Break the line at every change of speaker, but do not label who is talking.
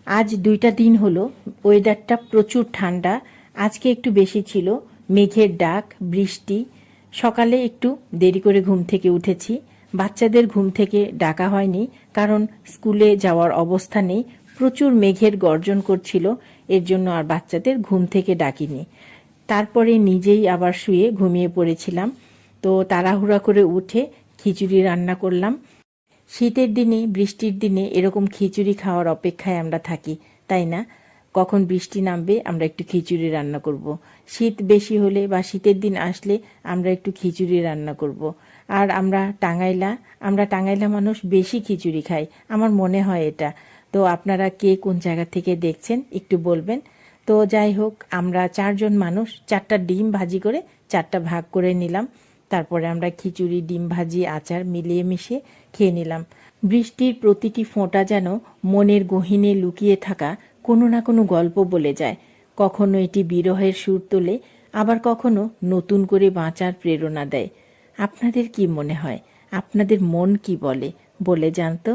আজ 2টা দিন হলো ওয়েদারটা প্রচুর ঠান্ডা। আজকে একটু বেশি ছিল, মেঘের ডাক, বৃষ্টি। সকালে একটু দেরি করে ঘুম থেকে উঠেছি। বাচ্চাদের ঘুম থেকে ডাকা হয়নি, কারণ স্কুলে যাওয়ার অবস্থা নেই। প্রচুর মেঘের গর্জন করছিল, এর জন্য আর বাচ্চাদের ঘুম থেকে ডাকিনি। তারপরে নিজেই আবার শুয়ে ঘুমিয়ে পড়েছিলাম। তো তাড়াহুড়া করে উঠে খিচুড়ি রান্না করলাম। শীতের দিনে, বৃষ্টির দিনে এরকম খিচুড়ি খাওয়ার অপেক্ষায় আমরা থাকি, তাই না? কখন বৃষ্টি নামবে, আমরা একটু খিচুড়ি রান্না করব। শীত বেশি হলে বা শীতের দিন আসলে আমরা একটু খিচুড়ি রান্না করব। আর আমরা টাঙ্গাইলা মানুষ বেশি খিচুড়ি খাই, আমার মনে হয় এটা। তো আপনারা কে কোন জায়গা থেকে দেখছেন একটু বলবেন। তো যাই হোক, আমরা 4জন মানুষ, 4টা ডিম ভাজি করে 4টা ভাগ করে নিলাম। তারপরে আমরা খিচুড়ি, ডিম ভাজি, আচার মিলিয়ে মিশিয়ে খেয়ে নিলাম। বৃষ্টির প্রতিটি ফোঁটা যেন মনের গহীনে লুকিয়ে থাকা কোনো না কোনো গল্প বলে যায়। কখনো এটি বিরহের সুর তোলে, আবার কখনো নতুন করে বাঁচার প্রেরণা দেয়। আপনাদের কি মনে হয়? আপনাদের মন কি বলে? বলে যান তো।